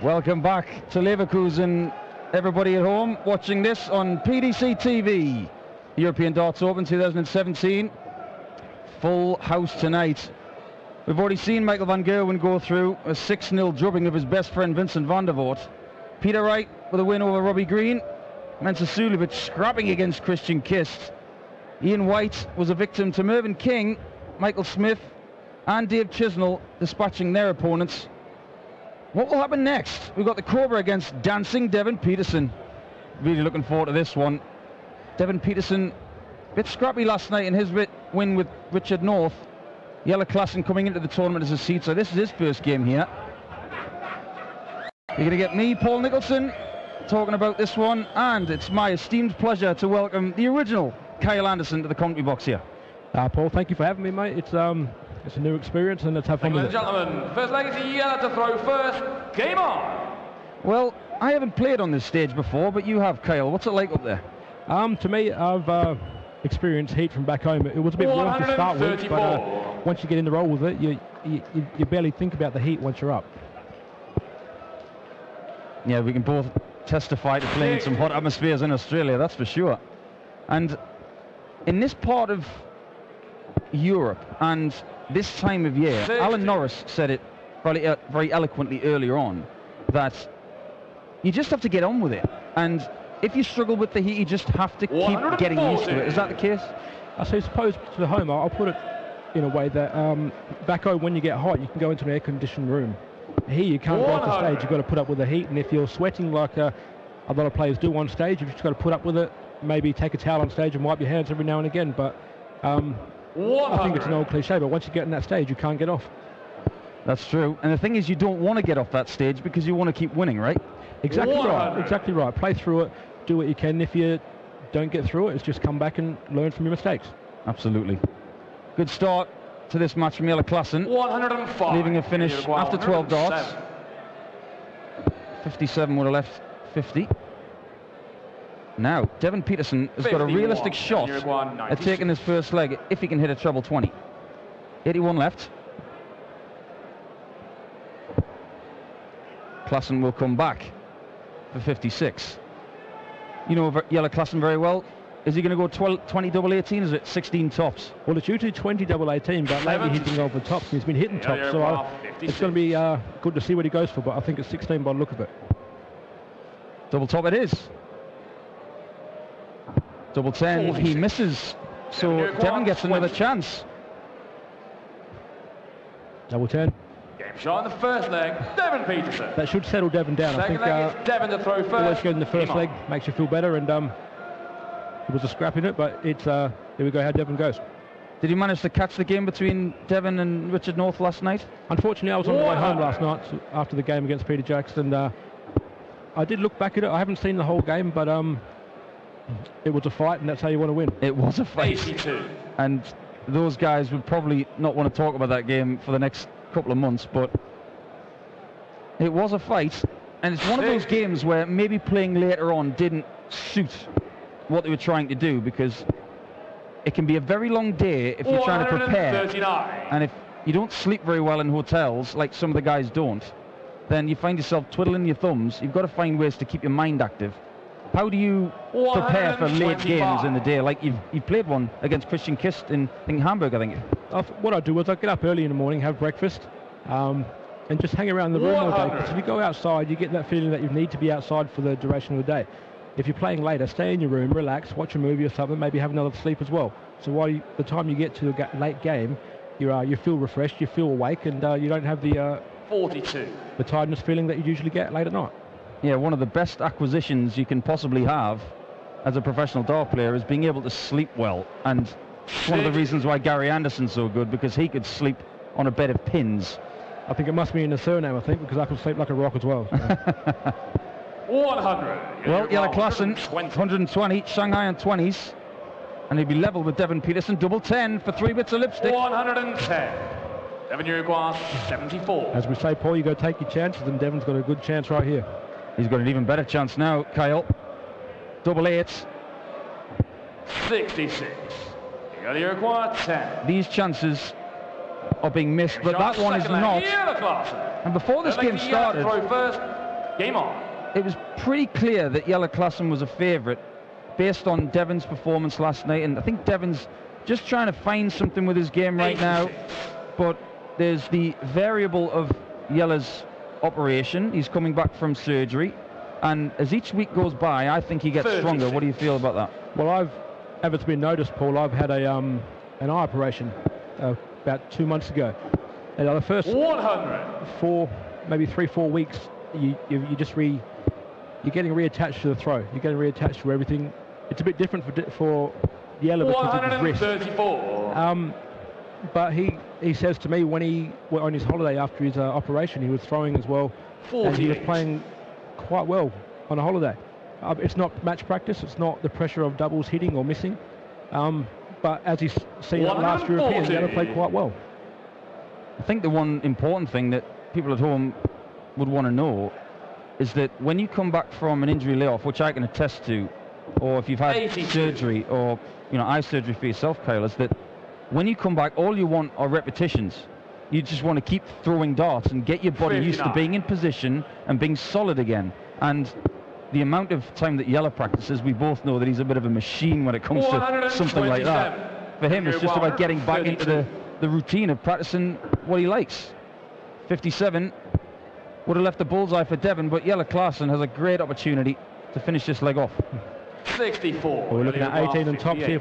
Welcome back to Leverkusen, everybody at home watching this on PDC TV. European Darts Open 2017. Full house tonight. We've already seen Michael van Gerwen go through a 6-0 drubbing of his best friend Vincent van der Voort. Peter Wright with a win over Robbie Green. Mensah Suljovic scrapping against Christian Kist. Ian White was a victim to Mervyn King, Michael Smith and Dave Chisnell dispatching their opponents. What will happen next? We've got the Cobra against dancing Devon Petersen. Really looking forward to this one. Devon Petersen, a bit scrappy last night in his win with Richard North. Jelle Klaasen coming into the tournament as a seed, so this is his first game here. You're going to get me, Paul Nicholson, talking about this one, and it's my esteemed pleasure to welcome the original Kyle Anderson to the commentary box here. Paul, thank you for having me, mate. It's a new experience, and let's have fun with it. Ladies and gentlemen, first leg is Jelle to throw first. Game on! Well, I haven't played on this stage before, but you have, Kyle. What's it like up there? To me, I've experienced heat from back home. It was a bit warm to start with, but once you get in the roll with it, you barely think about the heat once you're up. Yeah, we can both testify to playing some hot atmospheres in Australia, that's for sure. And in this part of Europe and this time of year, Alan Norris said it very eloquently earlier on, that you just have to get on with it. And if you struggle with the heat, you just have to keep getting used to it. Is that the case? I suppose to the home, I'll put it in a way that back home, when you get hot, you can go into an air-conditioned room. Here, you can't go off the stage. You've got to put up with the heat, and if you're sweating like a lot of players do on stage, you've just got to put up with it. Maybe take a towel on stage and wipe your hands every now and again. But I think it's an old cliche, but once you get in that stage, you can't get off. That's true. And the thing is, you don't want to get off that stage because you want to keep winning, right? Exactly right. Exactly right. Play through it. Do what you can. If you don't get through it, it's just come back and learn from your mistakes. Absolutely. Good start to this match from Jelle Klaasen. 105. Leaving a finish after 12 darts. 57 would have left 50. Now, Devon Petersen has got a realistic shot at taking his first leg if he can hit a treble 20. 81 left. Klaasen will come back for 56. You know Jelle Klaasen very well. Is he going to go 20 double 18? Is it 16 tops? Well, it's usually 20 double 18, but lately he's been over tops. He's been hitting tops, so it's going to be good to see what he goes for, but I think it's 16 by the look of it. Double top it is. Double 10, 46. He misses, so Devon gets another chance. Double 10. Game shot in the first leg, Devon Petersen. That should settle Devon down. Second leg is Devon to throw first. Always go in the first leg, makes you feel better, and it was a scrap in it, but it's here we go how Devon goes. Did you manage to catch the game between Devon and Richard North last night? Unfortunately, I was on the way home last night after the game against Peter Jackson. I did look back at it. I haven't seen the whole game, but it was a fight, and that's how you want to win. It was a fight. 82. And those guys would probably not want to talk about that game for the next couple of months, but it was a fight, and it's one of those games where maybe playing later on didn't suit what they were trying to do, because it can be a very long day if you're trying to prepare, and if you don't sleep very well in hotels, like some of the guys don't, then you find yourself twiddling your thumbs. You've got to find ways to keep your mind active. How do you prepare for late games in the day? Like you played one against Christian Kist in Hamburg, I think. What I do is I get up early in the morning, have breakfast, and just hang around the room all day. Because if you go outside, you get that feeling that you need to be outside for the duration of the day. If you're playing later, stay in your room, relax, watch a movie or something, maybe have another sleep as well. So the time you get to the late game, you feel refreshed, you feel awake, and you don't have the 42. The tiredness feeling that you usually get late at night. Yeah, one of the best acquisitions you can possibly have as a professional dart player is being able to sleep well. And one of the reasons why Gary Anderson's so good, because he could sleep on a bed of pins. I think it must be in the surname, because I can sleep like a rock as well. So. 100. Well, Jelle Klaasen, 120, Shanghai on 20s. And he'd be level with Devon Petersen, double 10 for 3 bits of lipstick. 110. Devon Uruguay, 74. As we say, Paul, you got to take your chances, and Devon's got a good chance right here. He's got an even better chance now, Kyle. Double 8. 66. You got Uruguay, 10. These chances are being missed, but that one is not. And before this game started, Game on. It was pretty clear that Jelle Klaasen was a favourite based on Devon's performance last night, and I think Devon's just trying to find something with his game right now, but there's the variable of Jelle's operation. He's coming back from surgery, and as each week goes by, I think he gets stronger. What do you feel about that? Well, if it's been noticed, Paul, I've had an eye operation about 2 months ago, and the first 100. maybe 3-4 weeks, you're getting reattached to the throw. You're getting reattached to everything. It's a bit different for Jelle because of his wrist. 134. But he says to me when he went on his holiday after his operation, he was throwing as well, 48. and he was playing quite well on a holiday. It's not match practice. It's not the pressure of doubles hitting or missing. But as he's seen at last European, Jelle played quite well. I think the one important thing that people at home would want to know is that when you come back from an injury layoff, which I can attest to, or if you've had surgery or eye surgery for yourself, Kyle, is that when you come back, all you want are repetitions. You just want to keep throwing darts and get your body used to being in position and being solid again. And the amount of time that Jelle practices, we both know that he's a bit of a machine when it comes to something like that. For him, it's just about getting back into the routine of practicing what he likes. 57 would have left the bullseye for Devon, but Jelle Klaasen has a great opportunity to finish this leg off. 64. Well, we're looking at 18 and tops here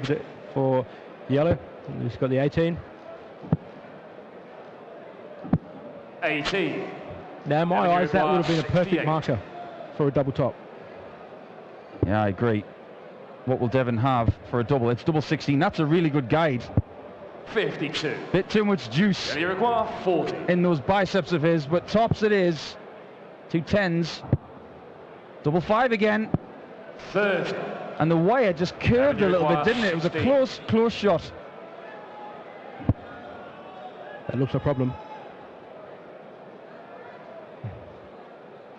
for Jelle. He's got the 18. 18. Now, in my eyes, that would have been a perfect marker for a double top. Yeah, I agree. What will Devon have for a double? It's double 16. That's a really good guide. 52. Bit too much juice You require 40. in those biceps of his, but tops it is. 2 10s. Double 5 again. 30. And the wire just curved a little bit, didn't it? It was a close shot. That looks a problem.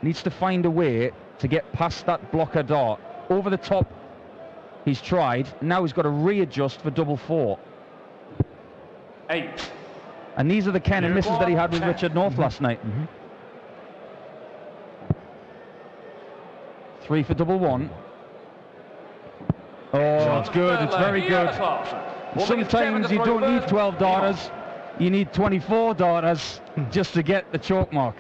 Needs to find a way to get past that blocker dart. Over the top, he's tried. Now he's got to readjust for double 4. 8. And these are the kind of misses that he had with Richard North last night. 3 for double 1. Oh, it's good. It's very good. Sometimes you don't need 12 darters. You need 24 darters just to get the chalk mark.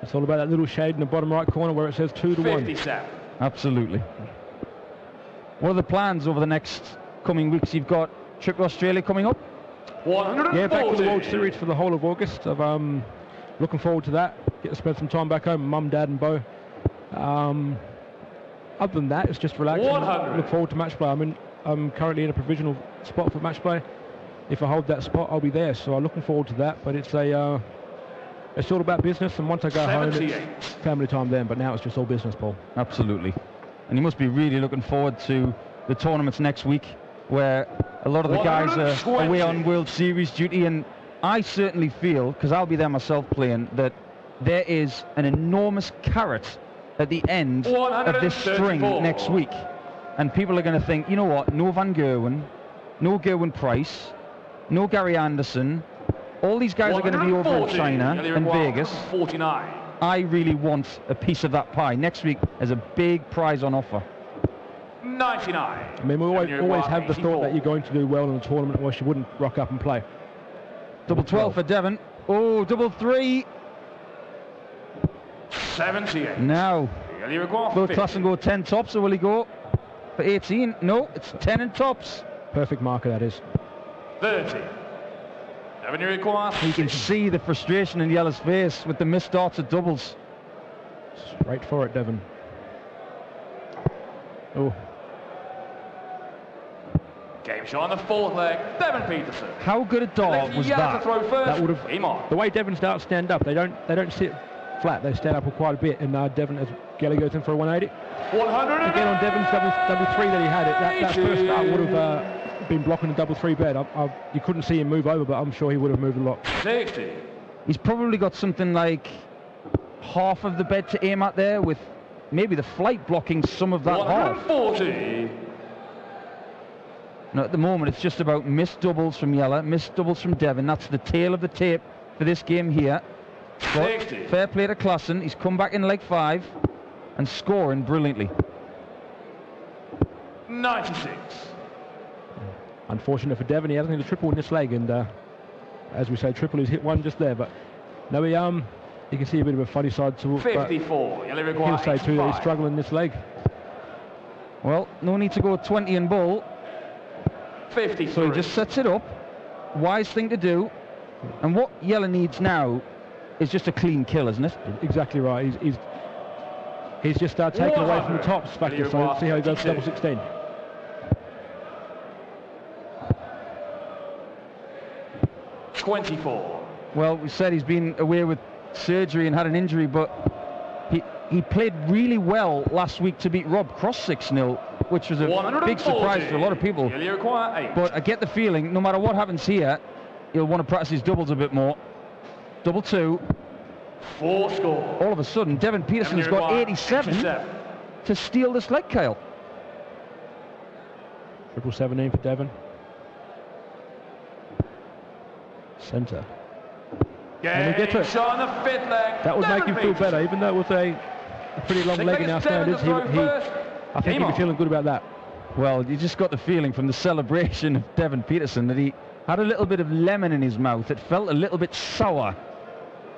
It's all about that little shade in the bottom right corner where it says 2 to 1. 57. Absolutely. What are the plans over the next coming weeks? You've got trip to Australia coming up? 140. Yeah, back to the World Series for the whole of August. I'm looking forward to that. Get to spend some time back home, Mum, Dad and Bo. Other than that, it's just relaxing. 100. Look forward to match play. I'm currently in a provisional spot for match play. If I hold that spot, I'll be there. So I'm looking forward to that. But it's all about business. And once I go home, it's family time then. But now it's just all business, Paul. Absolutely. And you must be really looking forward to the tournaments next week, where a lot of the guys are away on World Series duty. And I certainly feel, because I'll be there myself playing, that there is an enormous carrot at the end of this string next week. And people are going to think, you know what, no Van Gerwen, no Gerwin Price, no Gary Anderson, all these guys are going to be over in China and Vegas. 49. I really want a piece of that pie. Next week there's a big prize on offer. 99. I mean, we always have the thought that you're going to do well in a tournament, or else you wouldn't rock up and play. Double 12 for Devon. Oh, double 3. 78. Now, will Klaasen go 10 tops, or will he go for 18? No, it's 10 and tops. Perfect marker, that is. 30. Devon, you require. You can see the frustration in Jelle's face with the missed darts at doubles. Straight for it, Devon. Oh. Game shot on the fourth leg. Devon Petersen. How good a dart was that? That would have. The way Devon's darts stand up, they don't sit flat. They stand up quite a bit. And Devon, as Jelle goes in for a 180. 100 again on Devon's double 3 that he had. That first start would have been blocking the double 3 bed. You couldn't see him move over, but I'm sure he would have moved a lot. 60. He's probably got something like half of the bed to aim at there, with maybe the flight blocking some of that 140. half. Now, at the moment, it's just about missed doubles from Jelle, missed doubles from Devon. That's the tail of the tape for this game here. But fair play to Klaasen. He's come back in leg 5. and scoring brilliantly. 96. Unfortunate for Devon, he hasn't hit a triple in this leg, and as we say, triple, he's hit one just there, but no, you can see a bit of a funny side to it. 54. He'll say too that he's struggling this leg. Well, no need to go 20 and ball. 53. So he just sets it up. Wise thing to do. And what Jelle needs now is just a clean kill, isn't it? Exactly right. He's just taken away from the tops factor, so let's see how he goes to double 16. Well, we said he's been away with surgery and had an injury, but he played really well last week to beat Rob Cross 6-0, which was a big surprise for a lot of people. But I get the feeling, no matter what happens here, he'll want to practice his doubles a bit more. Double 2. 4 score. All of a sudden, Devon Petersen's got 87 to steal this leg, Kyle. Triple 17 for Devon. Centre. And he gets it. That would make him feel better, even though it was a pretty long leg in our standards. I think he'd be feeling good about that. Well, you just got the feeling from the celebration of Devon Petersen that he had a little bit of lemon in his mouth. It felt a little bit sour.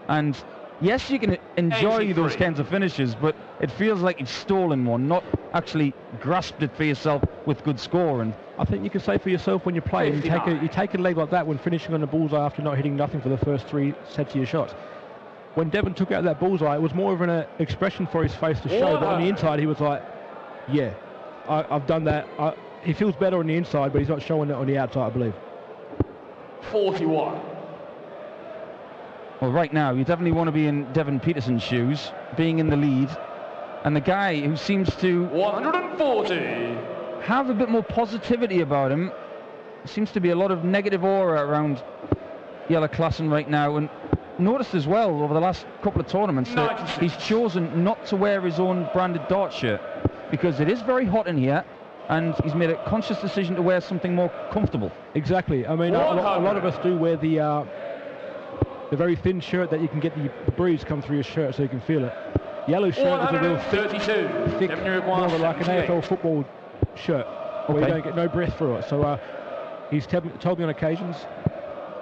And yes, you can enjoy those kinds of finishes, but it feels like you've stolen one, not actually grasped it for yourself with good score. And I think you can say for yourself when you play, you take a leg like that when finishing on the bullseye after not hitting nothing for the first 3 sets of your shots. When Devon took out that bullseye, it was more of an expression for his face to show, but on the inside he was like, yeah, I've done that. He feels better on the inside, but he's not showing it on the outside, I believe. 41. Well, right now, you definitely want to be in Devon Petersen's shoes, being in the lead. And the guy who seems to 140. have a bit more positivity about him. There seems to be a lot of negative aura around Jelle Klaasen right now. And noticed as well over the last couple of tournaments that he's chosen not to wear his own branded dart shirt because it is very hot in here. And he's made a conscious decision to wear something more comfortable. Exactly. I mean, a lot of us do wear the very thin shirt that you can get the breeze come through your shirt so you can feel it. Yellow shirt is a real thick more like an AFL football shirt where you don't get no breath through it. So he's told me on occasions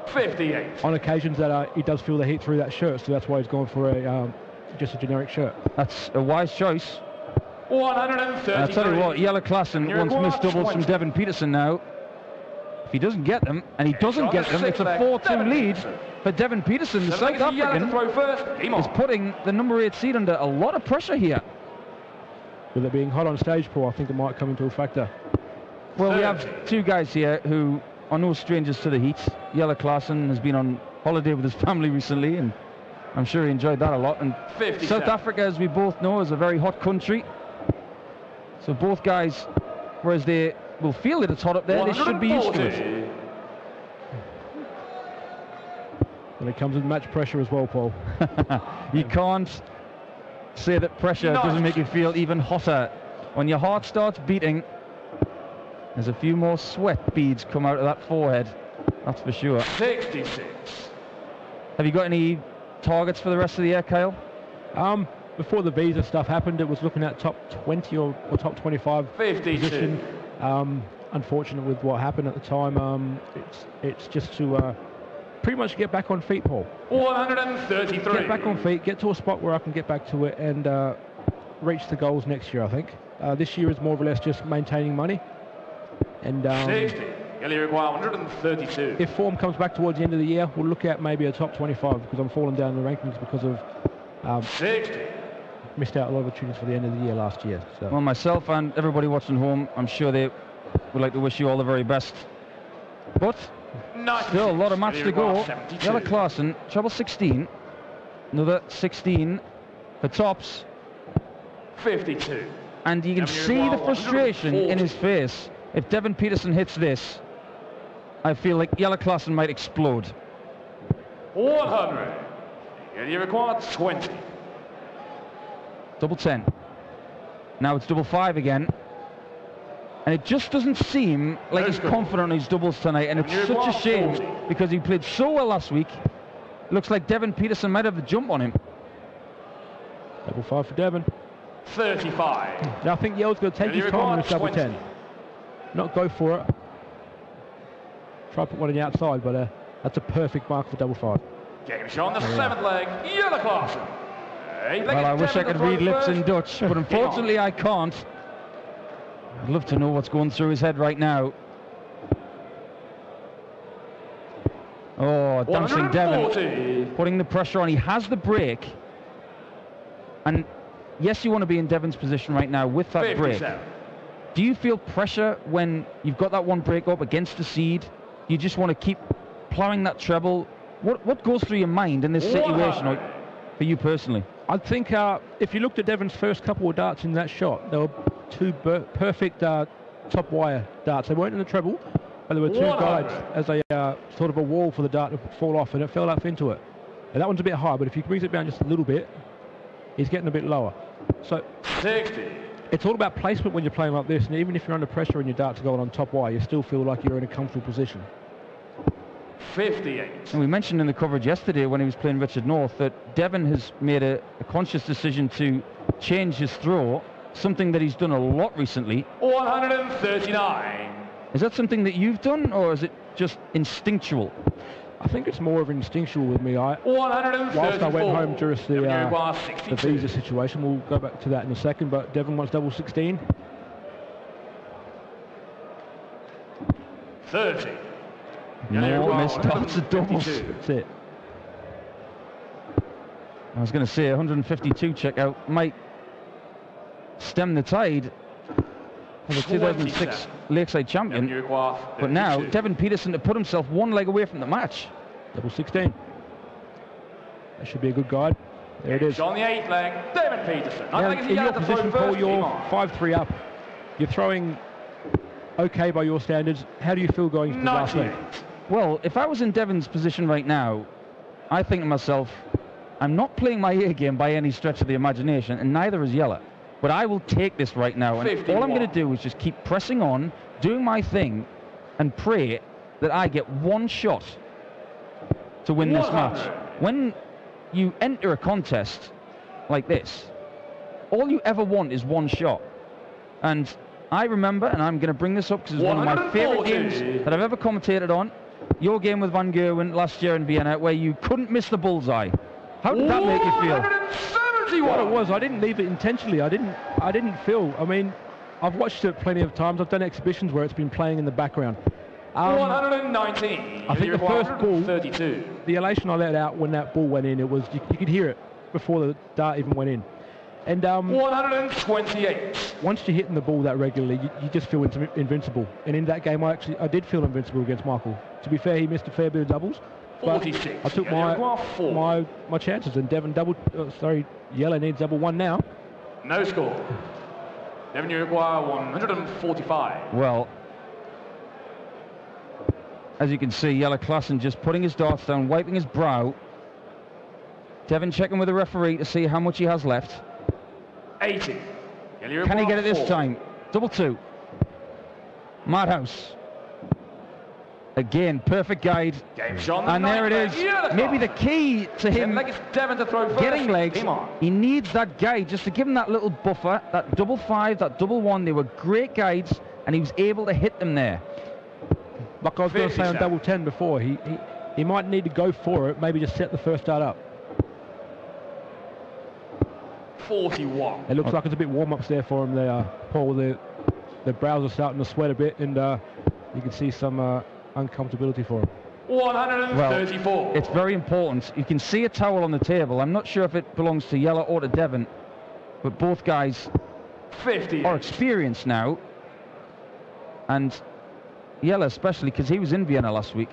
58. On occasions that he does feel the heat through that shirt, so that's why he's gone for just a generic shirt. That's a wise choice. 130. I'll tell you what, Jelle Klaasen wants missed doubles from Devon Petersen now. If he doesn't get them, and he doesn't get them, it's a 4-2 lead for Devon Petersen. The South African is putting the number 8 seed under a lot of pressure here. With it being hot on stage, Paul, I think it might come into a factor. Well, we have 2 guys here who are no strangers to the heat. Jelle Klaasen has been on holiday with his family recently, and I'm sure he enjoyed that a lot. And South Africa, as we both know, is a very hot country. So both guys, whereas they will feel that it's hot up there, they should be used to it. And it comes with match pressure as well, Paul. You can't say that pressure doesn't make you feel even hotter. When your heart starts beating, there's a few more sweat beads come out of that forehead, that's for sure. 66. Have you got any targets for the rest of the year, Kyle? Before the visa stuff happened, it was looking at top 20 or top 25 position. Unfortunate with what happened at the time. It's just to pretty much get back on feet, Paul. 133. Get back on feet, get to a spot where I can get back to it and reach the goals next year, I think. This year is more or less just maintaining money. And 60. You only require 132. If form comes back towards the end of the year, we'll look at maybe a top 25 because I'm falling down in the rankings because of 60. Missed out a lot of opportunities for the end of the year last year. So. Well, myself and everybody watching home, I'm sure they would like to wish you all the very best. But still a lot of match to go. Jelle Klaasen, treble 16. Another 16 for tops. 52. And you can see the frustration in his face. If Devon Petersen hits this, I feel like Jelle Klaasen might explode. 100. And you require 20. Double 10. Now it's double 5 again. And it just doesn't seem like he's confident on his doubles tonight. And it's such a shame because he played so well last week. Looks like Devon Petersen might have the jump on him. Double 5 for Devon. 35. Now I think Jelle's going to take his time on this double 10. Not go for it. Try to put one on the outside, but that's a perfect mark for double 5. Game shot on the 7th leg, Jelle Klaasen. Well, I wish I could read lips in Dutch, but unfortunately I can't. I'd love to know what's going through his head right now. Oh, dancing Devon, putting the pressure on. He has the break. And yes, you want to be in Devon's position right now with that 57. break. Do you feel pressure when you've got that one break up against the seed? You just want to keep ploughing that treble? What goes through your mind in this situation for you personally? I think if you looked at Devon's first couple of darts in that shot, there were two perfect top wire darts. They weren't in the treble, but there were two guides as a sort of a wall for the dart to fall off, and it fell up into it. And that one's a bit high, but if you brings it down just a little bit, he's getting a bit lower. So 60. It's all about placement when you're playing like this, and even if you're under pressure and your darts are going on top wire, you still feel like you're in a comfortable position. 58. And we mentioned in the coverage yesterday when he was playing Richard North that Devon has made a conscious decision to change his throw, something that he's done a lot recently. 139. Is that something that you've done, or is it just instinctual? I think it's more of instinctual with me. Whilst I went home during the visa situation, we'll go back to that in a second, but Devon wants double 16. 30. No missed darts at doubles. That's it. I was going to say 152 checkout might stem the tide for the 2006 Lakeside champion. But now Devon Petersen to put himself one leg away from the match. Double 16. That should be a good guide. There it is. On the 8th leg, Devon Petersen. Now, in your position, Paul, you're 5-3 up. You're throwing okay by your standards. How do you feel going into the last leg? Well, if I was in Devon's position right now, I think to myself, I'm not playing my A game by any stretch of the imagination, and neither is Jelle. But I will take this right now, and 51. all I'm going to do is just keep pressing on, doing my thing, and pray that I get one shot to win this match. When you enter a contest like this, all you ever want is one shot. And I remember, and I'm going to bring this up because it's one of my favourite games that I've ever commentated on, your game with Van Gerwen last year in Vienna, where you couldn't miss the bullseye. How did that make you feel? What it was, I didn't leave it intentionally. I didn't feel. I mean, I've watched it plenty of times. I've done exhibitions where it's been playing in the background. 119. I think the first ball, 32. the elation I let out when that ball went in, it was you could hear it before the dart even went in. And 128. Once you're hitting the ball that regularly, you just feel invincible. And in that game, I did feel invincible against Michael. To be fair, he missed a fair bit of doubles. 46. I took my chances, and Devon Jelle needs double 1 now. No score. Devon, you require 145. Well, as you can see, Jelle Klaasen just putting his darts down, wiping his brow. Devon checking with the referee to see how much he has left. 80. Can he get it this time? Double 2. Madhouse. Again, perfect guide. And there it is. Maybe the key to him getting legs, he needs that guide just to give him that little buffer, that double 5, that double 1. They were great guides, and he was able to hit them there. Like I was going to say on double 10 before, he might need to go for it, maybe just set the first dart up. 41. It looks like it's a bit warm-ups there for him there, Paul. The brows are starting to sweat a bit, and you can see some uncomfortability for him. 134. Well, it's very important. You can see a towel on the table. I'm not sure if it belongs to Jelle or to Devon, but both guys 50 are experienced now. And Jelle especially, because he was in Vienna last week.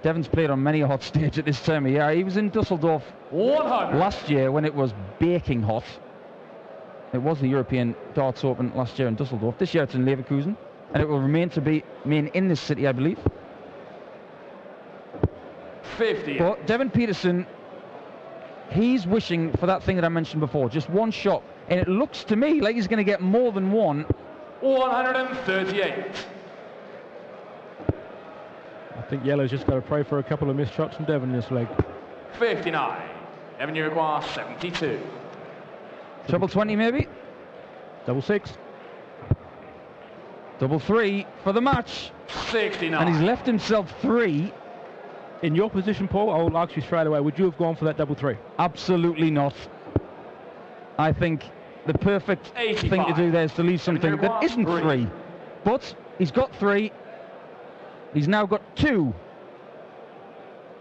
Devon's played on many a hot stage at this time of year. He was in Dusseldorf 100. last year when it was baking hot. It was the European Darts Open last year in Dusseldorf. This year it's in Leverkusen, and it will remain in this city, I believe. 50. But Devon Petersen, he's wishing for that thing that I mentioned before, just one shot, and it looks to me like he's going to get more than one. 138. I think Jelle's just got to pray for a couple of missed shots from Devon in this leg. 59. Devon, you require 72. Treble 20 maybe? Double 6. Double 3 for the match. 69. And he's left himself 3. In your position, Paul, I will ask you straight away, would you have gone for that double 3? Absolutely not. I think the perfect 85. thing to do there is to leave something that isn't 3. But he's got 3. He's now got 2.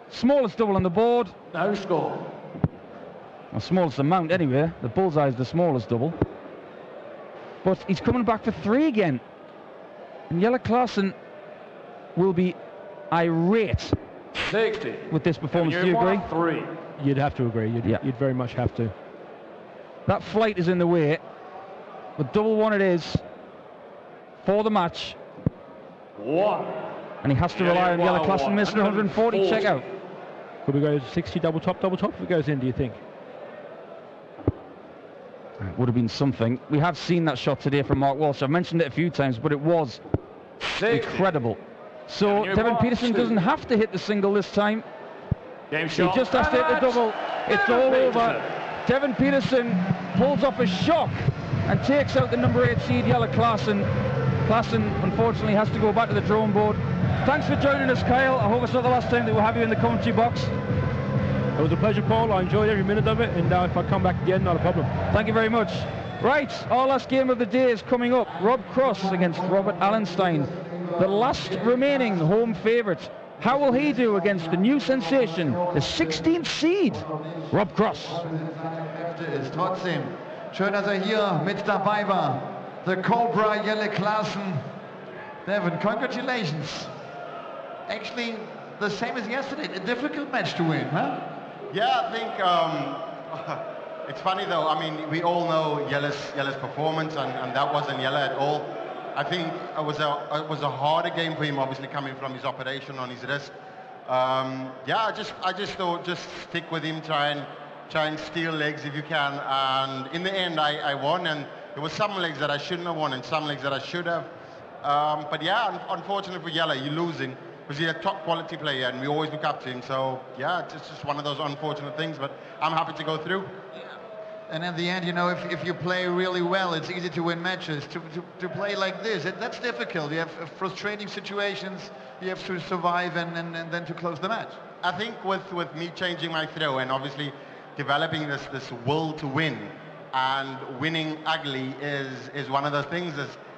Smallest double on the board. No score. Well, smallest amount anyway. The bullseye is the smallest double. But he's coming back for 3 again. And Jelle Klaasen will be irate 60. with this performance. Do you agree? 3. You'd have to agree. You'd very much have to. That flight is in the way. But double 1 it is for the match. 1. And he has to rely on Jelle Klaasen missing 140. Check out. Could we go 60 double top if it goes in, do you think? It would have been something. We have seen that shot today from Mark Walsh. I've mentioned it a few times, but it was 60. incredible. So Devon Petersen doesn't have to hit the single this time. Game He shot. just has to hit the double. It's all over. Devon Petersen pulls off a shock and takes out the number 8 seed, Jelle Klaasen. Klaasen, unfortunately, has to go back to the drawing board. Thanks for joining us, Kyle. I hope it's not the last time that we'll have you in the commentary box. It was a pleasure, Paul. I enjoyed every minute of it, and if I come back again, not a problem. Thank you very much. Right, our last game of the day is coming up. Rob Cross against Robert Allenstein, the last remaining home favourite. How will he do against the new sensation, the 16th seed, Rob Cross? Ist trotzdem schön, dass hier mit dabei war. The Cobra Jelle Klaasen. Devon, congratulations. Actually, the same as yesterday. A difficult match to win, huh? Yeah, I think it's funny though. I mean, we all know Jelle's performance, and that wasn't Jelle at all. I think it was a harder game for him, obviously coming from his operation on his wrist. Yeah, I just thought just stick with him, try and steal legs if you can. And in the end, I won, and there were some legs that I shouldn't have won and some legs that I should have. But yeah, unfortunately for Jelle, you're losing because he's a top quality player, and we always look up to him. So yeah, it's just one of those unfortunate things. But I'm happy to go through. And in the end, you know, if you play really well, it's easy to win matches. To play like this, that's difficult. You have frustrating situations. You have to survive and then to close the match. I think with me changing my throw and obviously developing this will to win, and winning ugly is one of those things.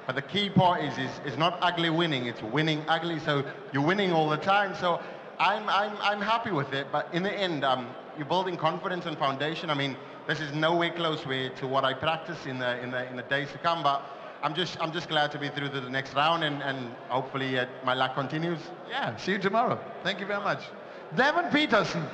But the key part is not ugly winning; it's winning ugly. So you're winning all the time. So I'm happy with it. But in the end, you're building confidence and foundation. I mean, this is nowhere close to what I practice in the days to come. But I'm just glad to be through to the next round, and hopefully my luck continues. Yeah. See you tomorrow. Thank you very much, Devon Petersen.